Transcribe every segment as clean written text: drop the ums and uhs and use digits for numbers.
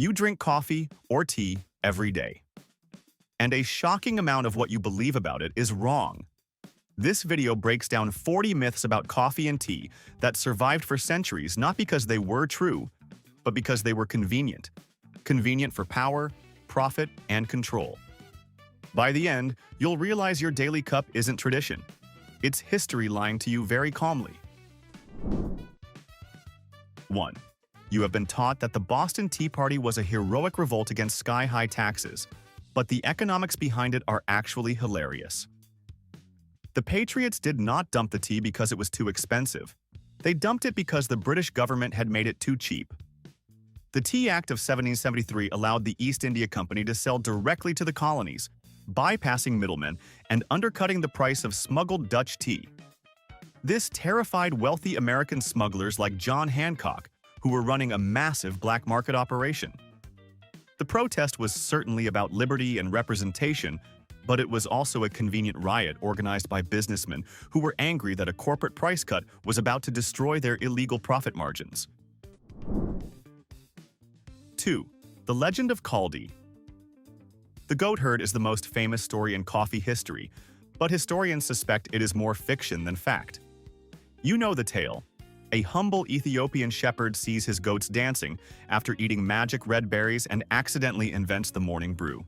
You drink coffee or tea every day. And a shocking amount of what you believe about it is wrong. This video breaks down 40 myths about coffee and tea that survived for centuries not because they were true, but because they were convenient. Convenient for power, profit, and control. By the end, you'll realize your daily cup isn't tradition. It's history lying to you very calmly. 1. You have been taught that the Boston Tea Party was a heroic revolt against sky-high taxes, but the economics behind it are actually hilarious. The Patriots did not dump the tea because it was too expensive. They dumped it because the British government had made it too cheap. The Tea Act of 1773 allowed the East India Company to sell directly to the colonies, bypassing middlemen and undercutting the price of smuggled Dutch tea. This terrified wealthy American smugglers like John Hancock, who were running a massive black market operation. The protest was certainly about liberty and representation, but it was also a convenient riot organized by businessmen who were angry that a corporate price cut was about to destroy their illegal profit margins. 2. The Legend of Kaldi. The goat herd is the most famous story in coffee history, but historians suspect it is more fiction than fact. You know the tale. A humble Ethiopian shepherd sees his goats dancing after eating magic red berries and accidentally invents the morning brew.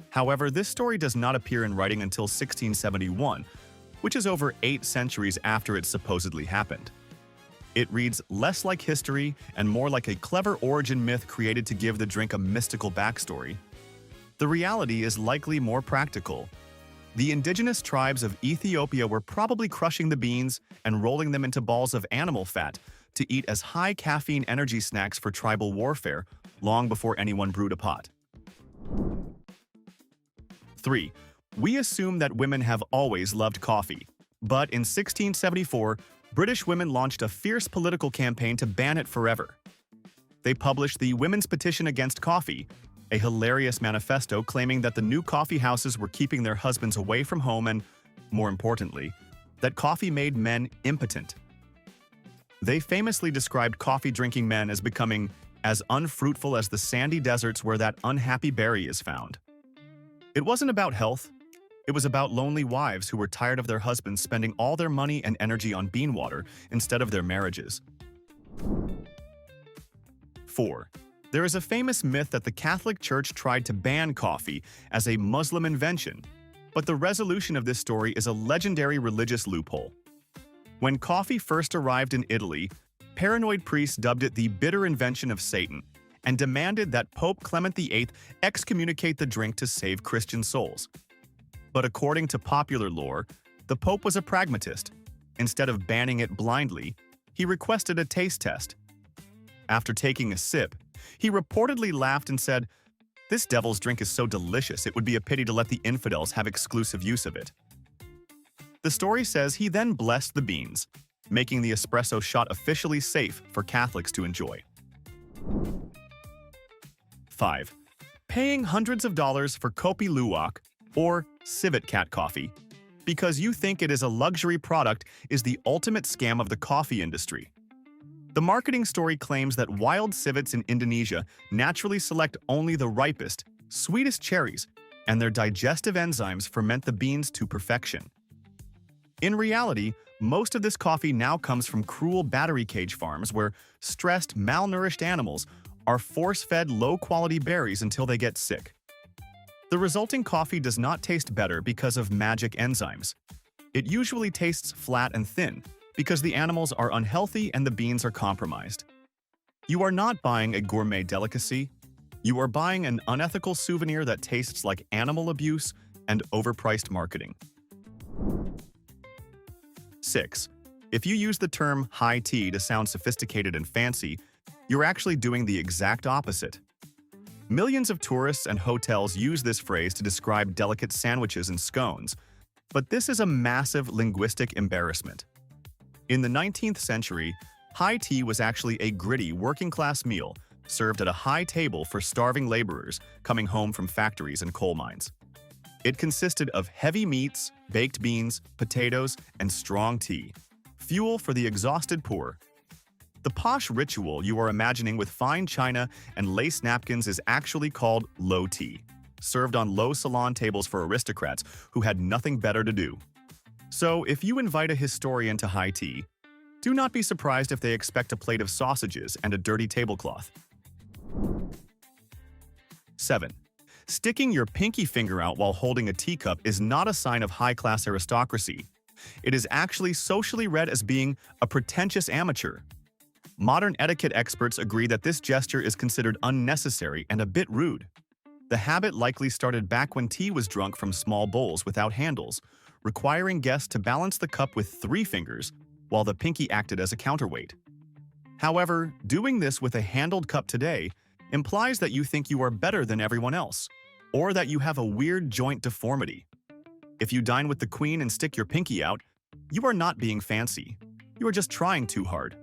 However, this story does not appear in writing until 1671, which is over 8 centuries after it supposedly happened. It reads less like history and more like a clever origin myth created to give the drink a mystical backstory. The reality is likely more practical. The indigenous tribes of Ethiopia were probably crushing the beans and rolling them into balls of animal fat to eat as high caffeine energy snacks for tribal warfare long before anyone brewed a pot. 3. We assume that women have always loved coffee, but in 1674, British women launched a fierce political campaign to ban it forever. They published the Women's Petition Against Coffee, a hilarious manifesto claiming that the new coffee houses were keeping their husbands away from home and, more importantly, that coffee made men impotent. They famously described coffee-drinking men as becoming as unfruitful as the sandy deserts where that unhappy berry is found. It wasn't about health. It was about lonely wives who were tired of their husbands spending all their money and energy on bean water instead of their marriages. 4. There is a famous myth that the Catholic Church tried to ban coffee as a Muslim invention, but the resolution of this story is a legendary religious loophole. When coffee first arrived in Italy, paranoid priests dubbed it the bitter invention of Satan and demanded that Pope Clement VIII excommunicate the drink to save Christian souls. But according to popular lore, the Pope was a pragmatist. Instead of banning it blindly, he requested a taste test. After taking a sip, he reportedly laughed and said, "This devil's drink is so delicious it would be a pity to let the infidels have exclusive use of it." The story says he then blessed the beans, making the espresso shot officially safe for Catholics to enjoy. 5. Paying hundreds of dollars for Kopi Luwak, or civet cat coffee, because you think it is a luxury product is the ultimate scam of the coffee industry. The marketing story claims that wild civets in Indonesia naturally select only the ripest, sweetest cherries, and their digestive enzymes ferment the beans to perfection. In reality, most of this coffee now comes from cruel battery cage farms where stressed, malnourished animals are force-fed low-quality berries until they get sick. The resulting coffee does not taste better because of magic enzymes. It usually tastes flat and thin because the animals are unhealthy and the beans are compromised. You are not buying a gourmet delicacy. You are buying an unethical souvenir that tastes like animal abuse and overpriced marketing. 6. If you use the term high tea to sound sophisticated and fancy, you're actually doing the exact opposite. Millions of tourists and hotels use this phrase to describe delicate sandwiches and scones, but this is a massive linguistic embarrassment. In the 19th century, high tea was actually a gritty working-class meal served at a high table for starving laborers coming home from factories and coal mines. It consisted of heavy meats, baked beans, potatoes, and strong tea, fuel for the exhausted poor. The posh ritual you are imagining with fine china and lace napkins is actually called low tea, served on low salon tables for aristocrats who had nothing better to do. So, if you invite a historian to high tea, do not be surprised if they expect a plate of sausages and a dirty tablecloth. 7. Sticking your pinky finger out while holding a teacup is not a sign of high-class aristocracy. It is actually socially read as being a pretentious amateur. Modern etiquette experts agree that this gesture is considered unnecessary and a bit rude. The habit likely started back when tea was drunk from small bowls without handles, requiring guests to balance the cup with 3 fingers, while the pinky acted as a counterweight. However, doing this with a handled cup today implies that you think you are better than everyone else, or that you have a weird joint deformity. If you dine with the queen and stick your pinky out, you are not being fancy. You are just trying too hard.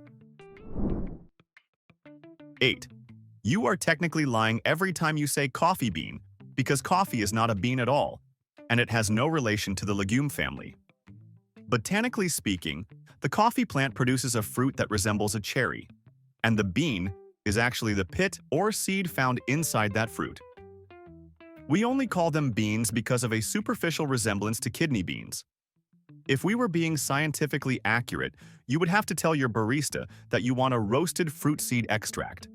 8. You are technically lying every time you say coffee bean, because coffee is not a bean at all, and it has no relation to the legume family. Botanically speaking, the coffee plant produces a fruit that resembles a cherry, and the bean is actually the pit or seed found inside that fruit. We only call them beans because of a superficial resemblance to kidney beans. If we were being scientifically accurate, you would have to tell your barista that you want a roasted fruit seed extract.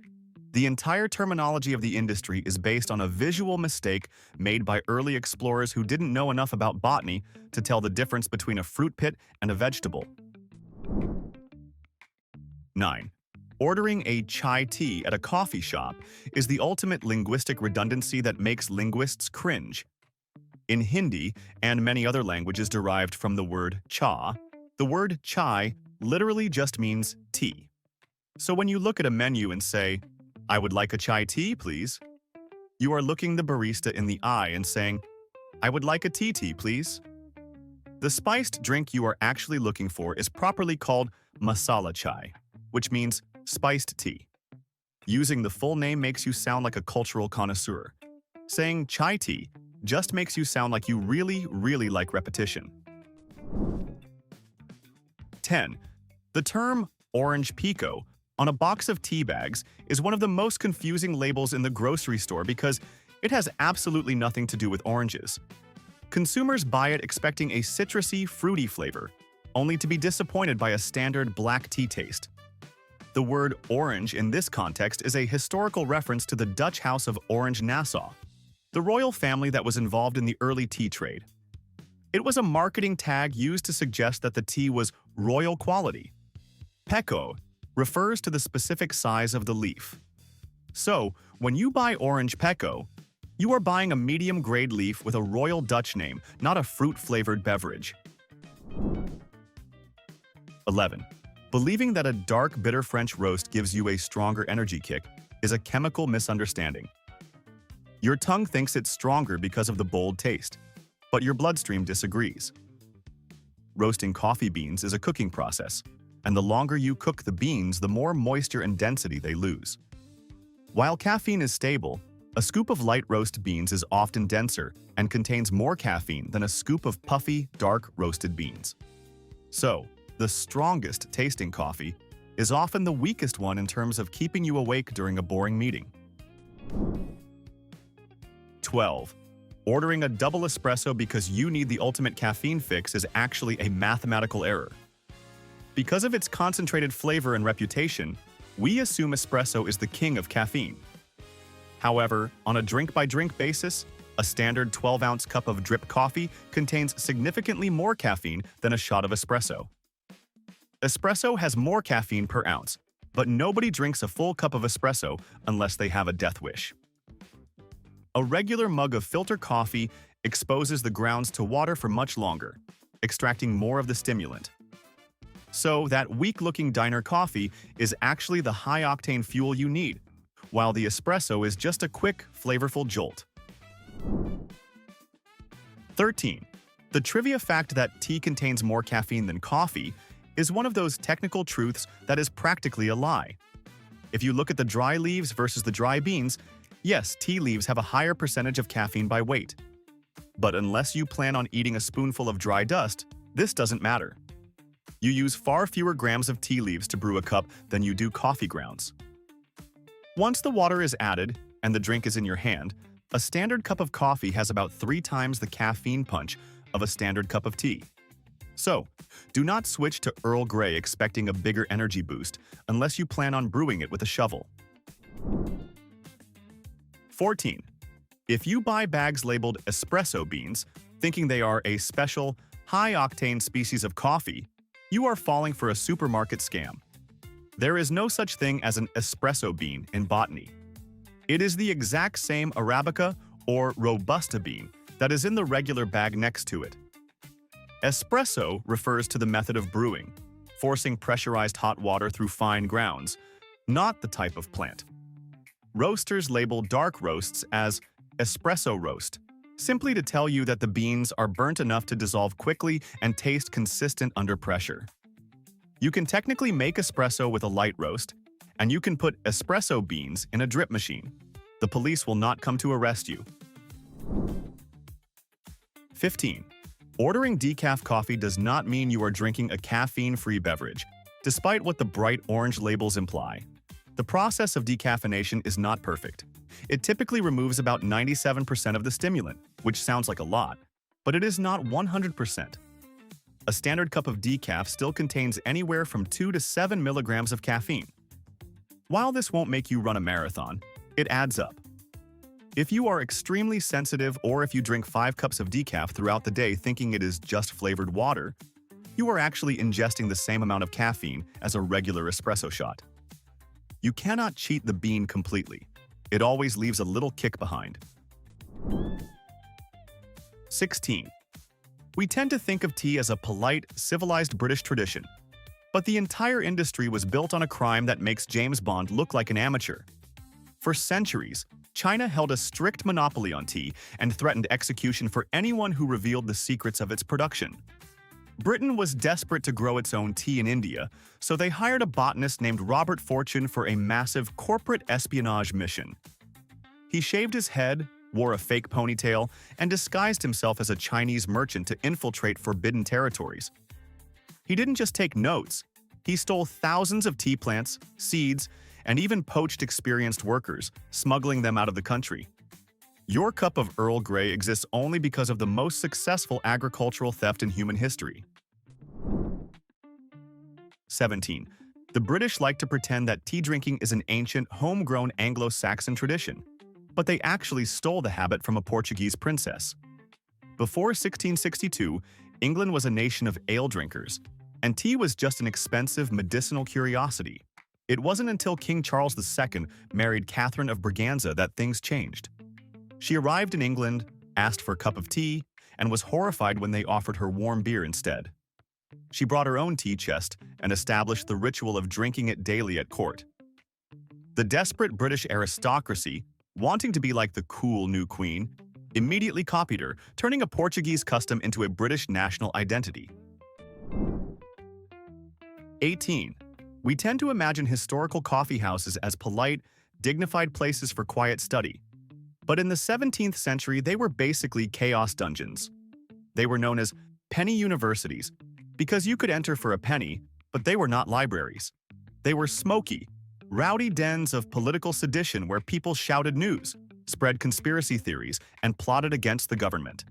The entire terminology of the industry is based on a visual mistake made by early explorers who didn't know enough about botany to tell the difference between a fruit pit and a vegetable. 9. Ordering a chai tea at a coffee shop is the ultimate linguistic redundancy that makes linguists cringe. In Hindi and many other languages derived from the word cha, the word chai literally just means tea. So when you look at a menu and say, "I would like a chai tea, please," you are looking the barista in the eye and saying, "I would like a tea, please." The spiced drink you are actually looking for is properly called masala chai, which means spiced tea. Using the full name makes you sound like a cultural connoisseur. Saying chai tea just makes you sound like you really like repetition. 10. The term orange pico on a box of tea bags is one of the most confusing labels in the grocery store because it has absolutely nothing to do with oranges. Consumers buy it expecting a citrusy, fruity flavor, only to be disappointed by a standard black tea taste. The word orange in this context is a historical reference to the Dutch House of Orange-Nassau, the royal family that was involved in the early tea trade. It was a marketing tag used to suggest that the tea was royal quality. Peco refers to the specific size of the leaf. So, when you buy orange peco, you are buying a medium-grade leaf with a royal Dutch name, not a fruit-flavored beverage. 11. Believing that a dark, bitter French roast gives you a stronger energy kick is a chemical misunderstanding. Your tongue thinks it's stronger because of the bold taste, but your bloodstream disagrees. Roasting coffee beans is a cooking process, and the longer you cook the beans, the more moisture and density they lose. While caffeine is stable, a scoop of light roast beans is often denser and contains more caffeine than a scoop of puffy, dark roasted beans. So, the strongest tasting coffee is often the weakest one in terms of keeping you awake during a boring meeting. 12. Ordering a double espresso because you need the ultimate caffeine fix is actually a mathematical error. Because of its concentrated flavor and reputation, we assume espresso is the king of caffeine. However, on a drink-by-drink basis, a standard 12-ounce cup of drip coffee contains significantly more caffeine than a shot of espresso. Espresso has more caffeine per ounce, but nobody drinks a full cup of espresso unless they have a death wish. A regular mug of filter coffee exposes the grounds to water for much longer, extracting more of the stimulant. So that weak-looking diner coffee is actually the high-octane fuel you need, while the espresso is just a quick, flavorful jolt. 13. The trivia fact that tea contains more caffeine than coffee is one of those technical truths that is practically a lie. If you look at the dry leaves versus the dry beans, yes, tea leaves have a higher percentage of caffeine by weight. But unless you plan on eating a spoonful of dry dust, this doesn't matter. You use far fewer grams of tea leaves to brew a cup than you do coffee grounds. Once the water is added and the drink is in your hand, a standard cup of coffee has about 3 times the caffeine punch of a standard cup of tea. So, do not switch to Earl Grey expecting a bigger energy boost unless you plan on brewing it with a shovel. 14. If you buy bags labeled espresso beans, thinking they are a special, high-octane species of coffee, you are falling for a supermarket scam. There is no such thing as an espresso bean in botany. It is the exact same Arabica or Robusta bean that is in the regular bag next to it. Espresso refers to the method of brewing, forcing pressurized hot water through fine grounds, not the type of plant. Roasters label dark roasts as espresso roast, simply to tell you that the beans are burnt enough to dissolve quickly and taste consistent under pressure. You can technically make espresso with a light roast, and you can put espresso beans in a drip machine. The police will not come to arrest you. 15. Ordering decaf coffee does not mean you are drinking a caffeine-free beverage, despite what the bright orange labels imply. The process of decaffeination is not perfect. It typically removes about 97% of the stimulant, which sounds like a lot, but it is not 100%. A standard cup of decaf still contains anywhere from 2 to 7 milligrams of caffeine. While this won't make you run a marathon, it adds up. If you are extremely sensitive or if you drink 5 cups of decaf throughout the day thinking it is just flavored water, you are actually ingesting the same amount of caffeine as a regular espresso shot. You cannot cheat the bean completely. It always leaves a little kick behind. 16. We tend to think of tea as a polite, civilized British tradition, but the entire industry was built on a crime that makes James Bond look like an amateur. For centuries, China held a strict monopoly on tea and threatened execution for anyone who revealed the secrets of its production. Britain was desperate to grow its own tea in India, so they hired a botanist named Robert Fortune for a massive corporate espionage mission. He shaved his head, wore a fake ponytail, and disguised himself as a Chinese merchant to infiltrate forbidden territories. He didn't just take notes. He stole thousands of tea plants, seeds, and even poached experienced workers, smuggling them out of the country. Your cup of Earl Grey exists only because of the most successful agricultural theft in human history. 17. The British like to pretend that tea drinking is an ancient, homegrown Anglo-Saxon tradition, but they actually stole the habit from a Portuguese princess. Before 1662, England was a nation of ale drinkers, and tea was just an expensive medicinal curiosity. It wasn't until King Charles II married Catherine of Braganza that things changed. She arrived in England, asked for a cup of tea, and was horrified when they offered her warm beer instead. She brought her own tea chest and established the ritual of drinking it daily at court. The desperate British aristocracy, wanting to be like the cool new queen, immediately copied her, turning a Portuguese custom into a British national identity. 18. We tend to imagine historical coffee houses as polite, dignified places for quiet study. But in the 17th century, they were basically chaos dungeons. They were known as penny universities because you could enter for a penny, but they were not libraries. They were smoky, rowdy dens of political sedition where people shouted news, spread conspiracy theories, and plotted against the government.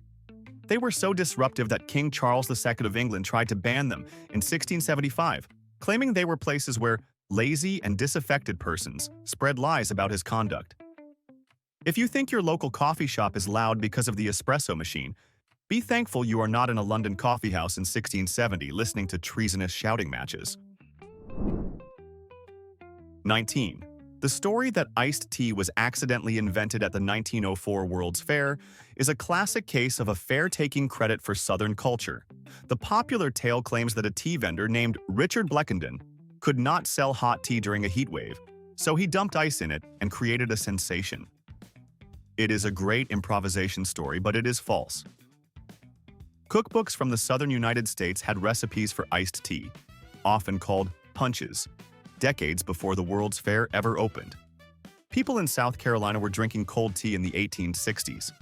They were so disruptive that King Charles II of England tried to ban them in 1675, claiming they were places where lazy and disaffected persons spread lies about his conduct. If you think your local coffee shop is loud because of the espresso machine, be thankful you are not in a London coffee house in 1670 listening to treasonous shouting matches. 19. The story that iced tea was accidentally invented at the 1904 World's Fair is a classic case of a fair taking credit for Southern culture. The popular tale claims that a tea vendor named Richard Bleckenden could not sell hot tea during a heat wave, so he dumped ice in it and created a sensation. It is a great improvisation story, but it is false. Cookbooks from the southern United States had recipes for iced tea, often called punches, decades before the World's Fair ever opened. People in South Carolina were drinking cold tea in the 1860s.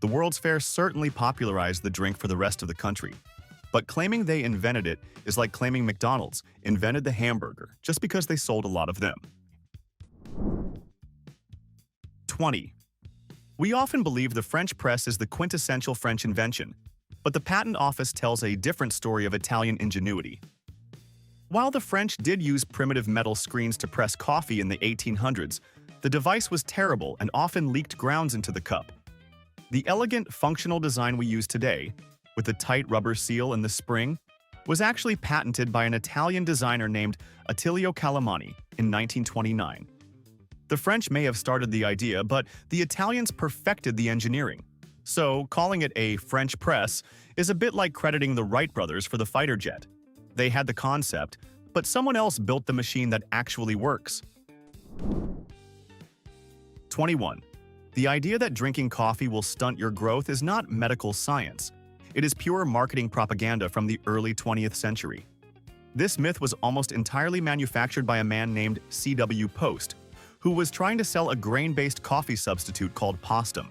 The World's Fair certainly popularized the drink for the rest of the country, But claiming they invented it is like claiming McDonald's invented the hamburger just because they sold a lot of them. 20. We often believe the French press is the quintessential French invention, but the patent office tells a different story of Italian ingenuity. While the French did use primitive metal screens to press coffee in the 1800s, the device was terrible and often leaked grounds into the cup. The elegant, functional design we use today, with the tight rubber seal and the spring, was actually patented by an Italian designer named Attilio Calamani in 1929. The French may have started the idea, but the Italians perfected the engineering. So, calling it a French press is a bit like crediting the Wright brothers for the fighter jet. They had the concept, but someone else built the machine that actually works. 21. The idea that drinking coffee will stunt your growth is not medical science. It is pure marketing propaganda from the early 20th century. This myth was almost entirely manufactured by a man named C.W. Post, who was trying to sell a grain-based coffee substitute called postum.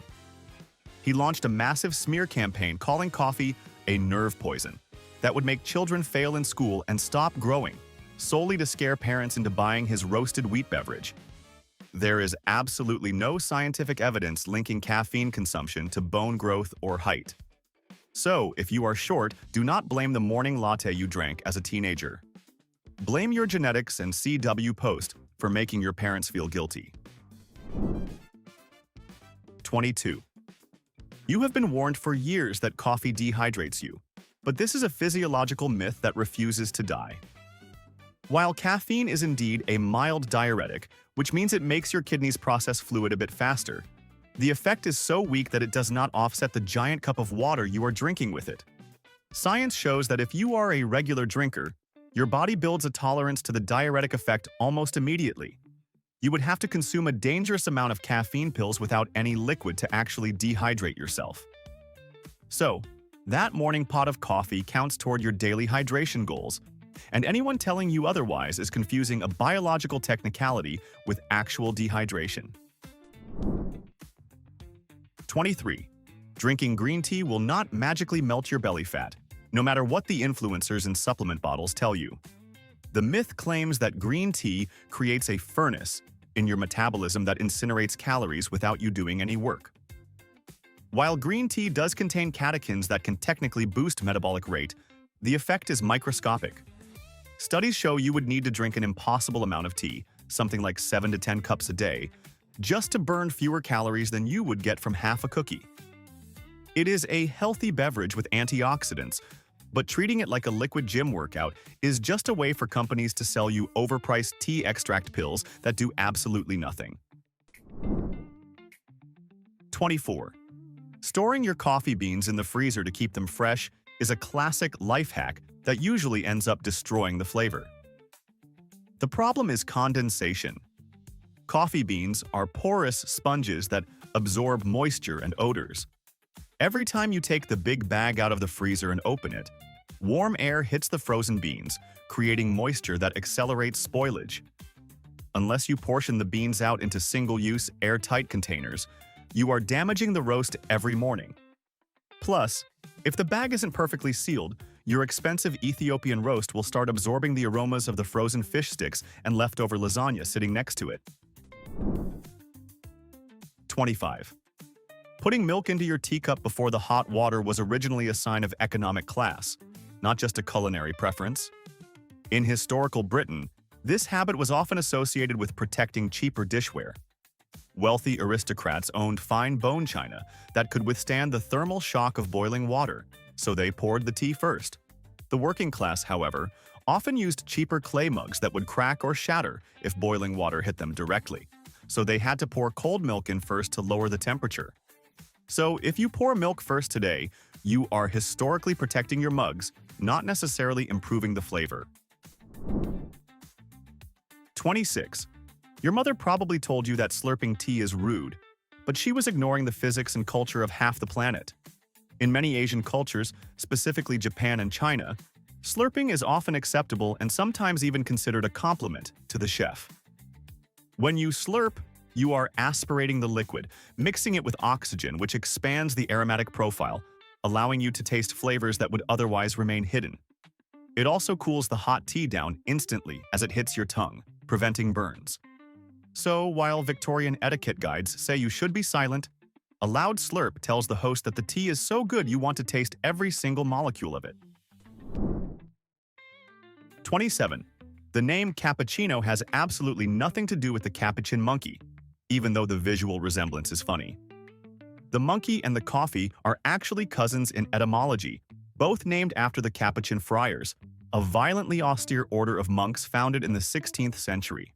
He launched a massive smear campaign calling coffee a nerve poison that would make children fail in school and stop growing, solely to scare parents into buying his roasted wheat beverage. There is absolutely no scientific evidence linking caffeine consumption to bone growth or height. So, if you are short, do not blame the morning latte you drank as a teenager. Blame your genetics and C.W. Post for making your parents feel guilty. 22. You have been warned for years that coffee dehydrates you, but this is a physiological myth that refuses to die. While caffeine is indeed a mild diuretic, which means it makes your kidneys process fluid a bit faster, the effect is so weak that it does not offset the giant cup of water you are drinking with it. Science shows that if you are a regular drinker, your body builds a tolerance to the diuretic effect almost immediately. You would have to consume a dangerous amount of caffeine pills without any liquid to actually dehydrate yourself. So, that morning pot of coffee counts toward your daily hydration goals, and anyone telling you otherwise is confusing a biological technicality with actual dehydration. 23. Drinking green tea will not magically melt your belly fat, no matter what the influencers in supplement bottles tell you. The myth claims that green tea creates a furnace in your metabolism that incinerates calories without you doing any work. While green tea does contain catechins that can technically boost metabolic rate, the effect is microscopic. Studies show you would need to drink an impossible amount of tea, something like 7 to 10 cups a day, just to burn fewer calories than you would get from half a cookie. It is a healthy beverage with antioxidants, but treating it like a liquid gym workout is just a way for companies to sell you overpriced tea extract pills that do absolutely nothing. 24. Storing your coffee beans in the freezer to keep them fresh is a classic life hack that usually ends up destroying the flavor. The problem is condensation. Coffee beans are porous sponges that absorb moisture and odors. Every time you take the big bag out of the freezer and open it, warm air hits the frozen beans, creating moisture that accelerates spoilage. Unless you portion the beans out into single-use, airtight containers, you are damaging the roast every morning. Plus, if the bag isn't perfectly sealed, your expensive Ethiopian roast will start absorbing the aromas of the frozen fish sticks and leftover lasagna sitting next to it. 25. Putting milk into your teacup before the hot water was originally a sign of economic class, not just a culinary preference. In historical Britain, this habit was often associated with protecting cheaper dishware. Wealthy aristocrats owned fine bone china that could withstand the thermal shock of boiling water, so they poured the tea first. The working class, however, often used cheaper clay mugs that would crack or shatter if boiling water hit them directly, so they had to pour cold milk in first to lower the temperature. So if you pour milk first today, you are historically protecting your mugs, not necessarily improving the flavor. 26. Your mother probably told you that slurping tea is rude, but she was ignoring the physics and culture of half the planet. In many Asian cultures, specifically Japan and China, slurping is often acceptable and sometimes even considered a compliment to the chef. When you slurp, you are aspirating the liquid, mixing it with oxygen, which expands the aromatic profile, allowing you to taste flavors that would otherwise remain hidden. It also cools the hot tea down instantly as it hits your tongue, preventing burns. So, while Victorian etiquette guides say you should be silent, a loud slurp tells the host that the tea is so good you want to taste every single molecule of it. 27. The name cappuccino has absolutely nothing to do with the capuchin monkey, even though the visual resemblance is funny. The monkey and the coffee are actually cousins in etymology, both named after the Capuchin friars, a violently austere order of monks founded in the 16th century.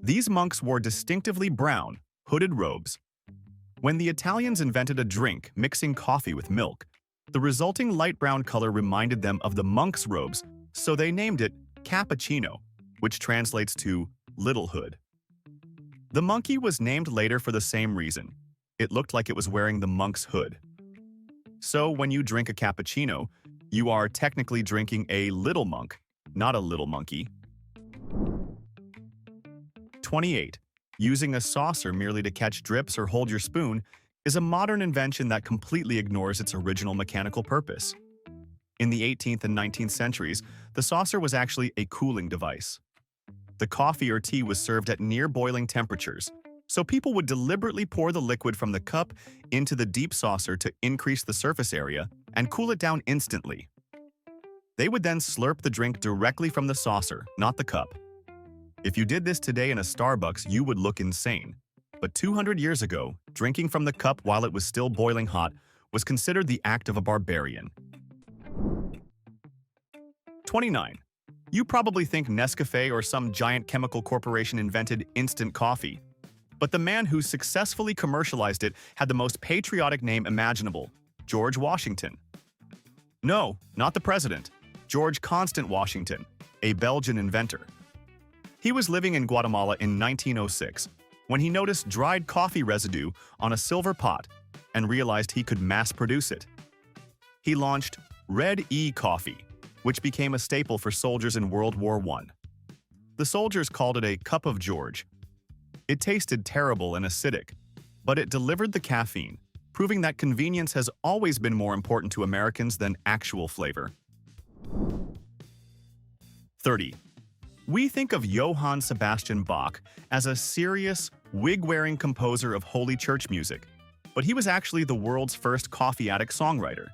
These monks wore distinctively brown, hooded robes. When the Italians invented a drink mixing coffee with milk, the resulting light brown color reminded them of the monks' robes, so they named it cappuccino, which translates to little hood. The monkey was named later for the same reason. It looked like it was wearing the monk's hood. So when you drink a cappuccino, you are technically drinking a little monk, not a little monkey. 28. Using a saucer merely to catch drips or hold your spoon is a modern invention that completely ignores its original mechanical purpose. In the 18th and 19th centuries, the saucer was actually a cooling device. The coffee or tea was served at near boiling temperatures, so people would deliberately pour the liquid from the cup into the deep saucer to increase the surface area and cool it down instantly. They would then slurp the drink directly from the saucer, not the cup. If you did this today in a Starbucks, you would look insane. But 200 years ago, drinking from the cup while it was still boiling hot was considered the act of a barbarian. 29. You probably think Nescafé or some giant chemical corporation invented instant coffee. But the man who successfully commercialized it had the most patriotic name imaginable, George Washington. No, not the president, George Constant Washington, a Belgian inventor. He was living in Guatemala in 1906 when he noticed dried coffee residue on a silver pot and realized he could mass produce it. He launched Red E Coffee, which became a staple for soldiers in World War I. The soldiers called it a cup of George. It tasted terrible and acidic, but it delivered the caffeine, proving that convenience has always been more important to Americans than actual flavor. 30. We think of Johann Sebastian Bach as a serious, wig-wearing composer of Holy Church music, but he was actually the world's first coffee addict songwriter.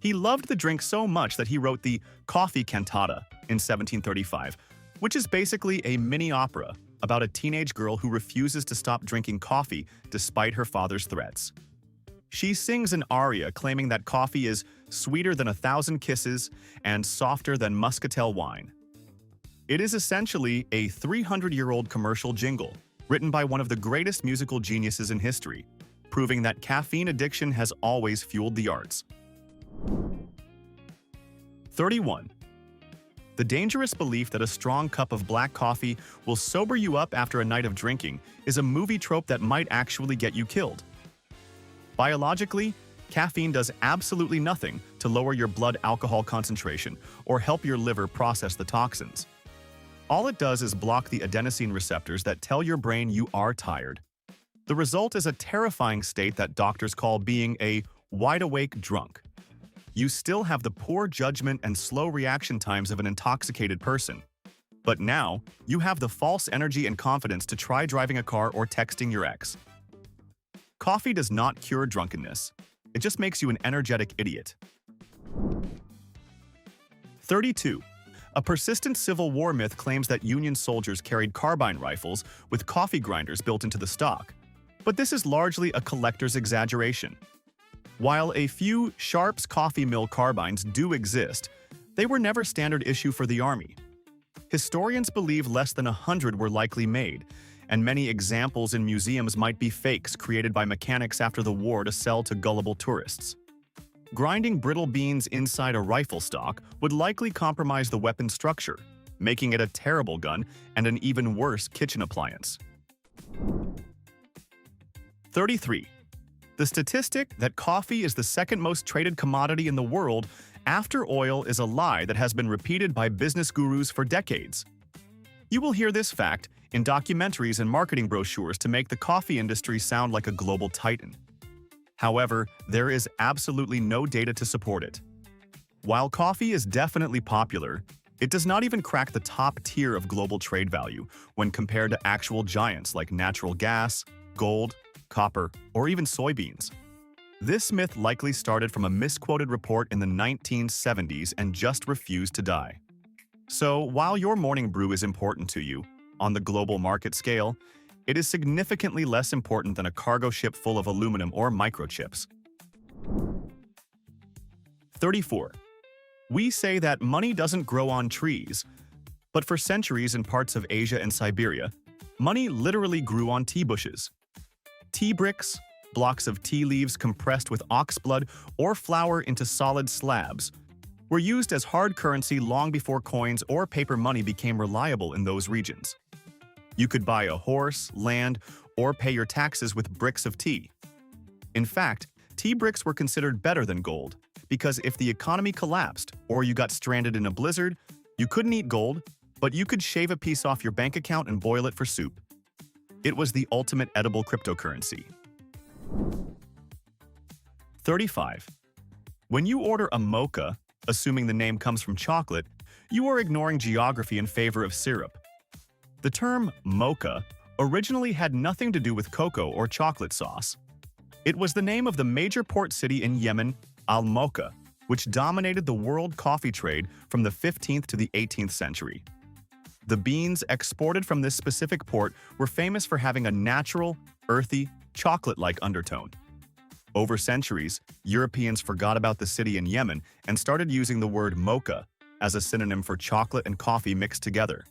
He loved the drink so much that he wrote the Coffee Cantata in 1735, which is basically a mini-opera about a teenage girl who refuses to stop drinking coffee despite her father's threats. She sings an aria claiming that coffee is sweeter than 1,000 kisses and softer than muscatel wine. It is essentially a 300-year-old commercial jingle written by one of the greatest musical geniuses in history, proving that caffeine addiction has always fueled the arts. 31. The dangerous belief that a strong cup of black coffee will sober you up after a night of drinking is a movie trope that might actually get you killed. Biologically, caffeine does absolutely nothing to lower your blood alcohol concentration or help your liver process the toxins. All it does is block the adenosine receptors that tell your brain you are tired. The result is a terrifying state that doctors call being a wide-awake drunk. You still have the poor judgment and slow reaction times of an intoxicated person. But now, you have the false energy and confidence to try driving a car or texting your ex. Coffee does not cure drunkenness. It just makes you an energetic idiot. 32. A persistent Civil War myth claims that Union soldiers carried carbine rifles with coffee grinders built into the stock. But this is largely a collector's exaggeration. While a few Sharps coffee mill carbines do exist, they were never standard issue for the Army. Historians believe less than 100 were likely made, and many examples in museums might be fakes created by mechanics after the war to sell to gullible tourists. Grinding brittle beans inside a rifle stock would likely compromise the weapon structure, making it a terrible gun and an even worse kitchen appliance. 33. The statistic that coffee is the second most traded commodity in the world after oil is a lie that has been repeated by business gurus for decades. You will hear this fact in documentaries and marketing brochures to make the coffee industry sound like a global titan. However, there is absolutely no data to support it. While coffee is definitely popular, it does not even crack the top tier of global trade value when compared to actual giants like natural gas, gold, copper, or even soybeans. This myth likely started from a misquoted report in the 1970s and just refused to die. So, while your morning brew is important to you, on the global market scale, it is significantly less important than a cargo ship full of aluminum or microchips. 34. We say that money doesn't grow on trees, but for centuries in parts of Asia and Siberia, money literally grew on tea bushes. Tea bricks, blocks of tea leaves compressed with ox blood or flour into solid slabs, were used as hard currency long before coins or paper money became reliable in those regions. You could buy a horse, land, or pay your taxes with bricks of tea. In fact, tea bricks were considered better than gold, because if the economy collapsed or you got stranded in a blizzard, you couldn't eat gold, but you could shave a piece off your bank account and boil it for soup. It was the ultimate edible cryptocurrency. 35. When you order a mocha, assuming the name comes from chocolate, you are ignoring geography in favor of syrup. The term mocha originally had nothing to do with cocoa or chocolate sauce. It was the name of the major port city in Yemen, Al-Mocha, which dominated the world coffee trade from the 15th to the 18th century. The beans exported from this specific port were famous for having a natural, earthy, chocolate-like undertone. Over centuries, Europeans forgot about the city in Yemen and started using the word mocha as a synonym for chocolate and coffee mixed together.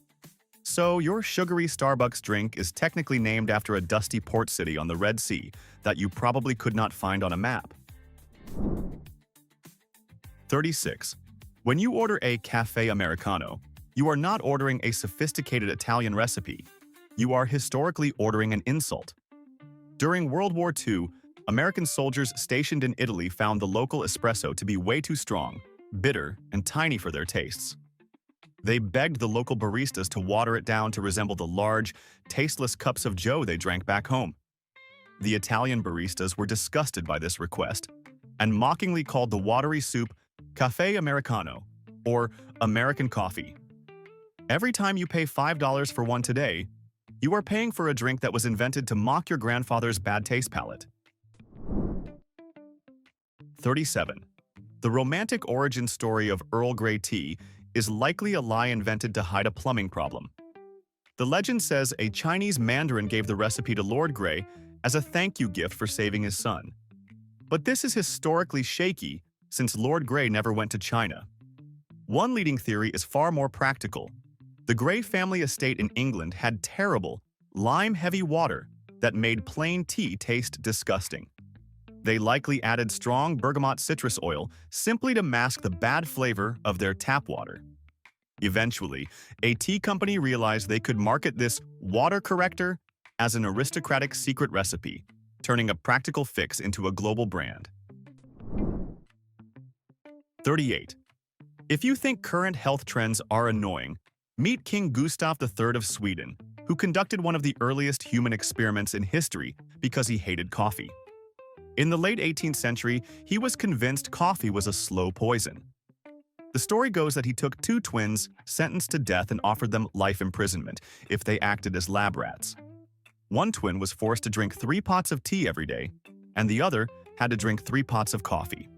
So your sugary Starbucks drink is technically named after a dusty port city on the Red Sea that you probably could not find on a map. 36. When you order a cafe Americano, you are not ordering a sophisticated Italian recipe. You are historically ordering an insult. During World War II, American soldiers stationed in Italy found the local espresso to be way too strong, bitter, and tiny for their tastes. They begged the local baristas to water it down to resemble the large, tasteless cups of joe they drank back home. The Italian baristas were disgusted by this request and mockingly called the watery soup Caffè Americano, or American coffee. Every time you pay $5 for one today, you are paying for a drink that was invented to mock your grandfather's bad taste palate. 37. The romantic origin story of Earl Grey tea is likely a lie invented to hide a plumbing problem. The legend says a Chinese mandarin gave the recipe to Lord Grey as a thank you gift for saving his son. But this is historically shaky since Lord Grey never went to China. One leading theory is far more practical. The Grey family estate in England had terrible, lime-heavy water that made plain tea taste disgusting. They likely added strong bergamot citrus oil simply to mask the bad flavor of their tap water. Eventually, a tea company realized they could market this water corrector as an aristocratic secret recipe, turning a practical fix into a global brand. 38. If you think current health trends are annoying, meet King Gustav III of Sweden, who conducted one of the earliest human experiments in history because he hated coffee. In the late 18th century, he was convinced coffee was a slow poison. The story goes that he took two twins, sentenced to death, and offered them life imprisonment if they acted as lab rats. One twin was forced to drink 3 pots of tea every day, and the other had to drink 3 pots of coffee.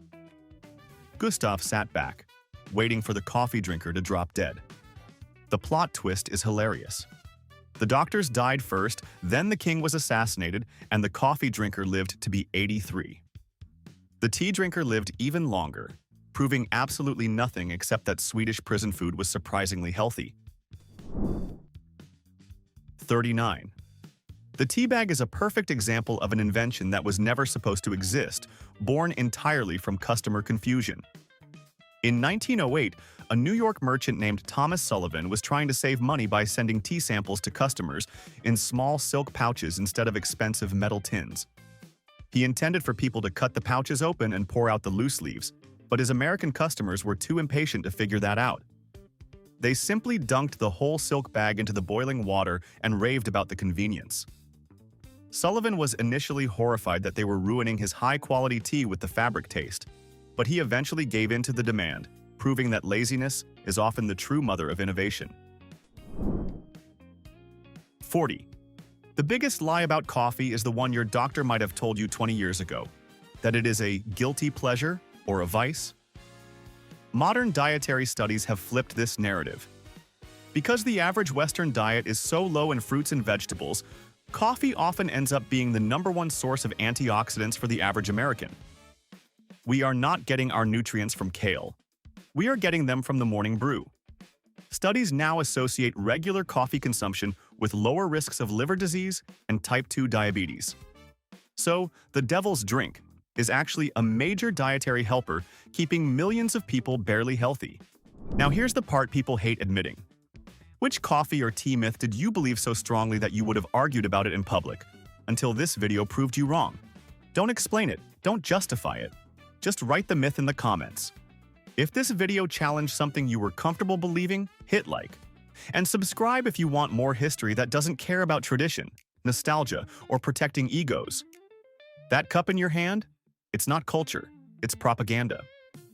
Gustav sat back, waiting for the coffee drinker to drop dead. The plot twist is hilarious. The doctors died first, then the king was assassinated, and the coffee drinker lived to be 83. The tea drinker lived even longer, proving absolutely nothing except that Swedish prison food was surprisingly healthy. 39. The tea bag is a perfect example of an invention that was never supposed to exist, born entirely from customer confusion. In 1908, a New York merchant named Thomas Sullivan was trying to save money by sending tea samples to customers in small silk pouches instead of expensive metal tins. He intended for people to cut the pouches open and pour out the loose leaves, but his American customers were too impatient to figure that out. They simply dunked the whole silk bag into the boiling water and raved about the convenience. Sullivan was initially horrified that they were ruining his high-quality tea with the fabric taste, but he eventually gave in to the demand, proving that laziness is often the true mother of innovation. 40. The biggest lie about coffee is the one your doctor might have told you 20 years ago, that it is a guilty pleasure or a vice. Modern dietary studies have flipped this narrative. Because the average Western diet is so low in fruits and vegetables, coffee often ends up being the #1 source of antioxidants for the average American. We are not getting our nutrients from kale. We are getting them from the morning brew. Studies now associate regular coffee consumption with lower risks of liver disease and type 2 diabetes. So, the devil's drink is actually a major dietary helper keeping millions of people barely healthy. Now here's the part people hate admitting. Which coffee or tea myth did you believe so strongly that you would have argued about it in public, until this video proved you wrong? Don't explain it, don't justify it. Just write the myth in the comments. If this video challenged something you were comfortable believing, hit like. And subscribe if you want more history that doesn't care about tradition, nostalgia, or protecting egos. That cup in your hand? It's not culture, it's propaganda.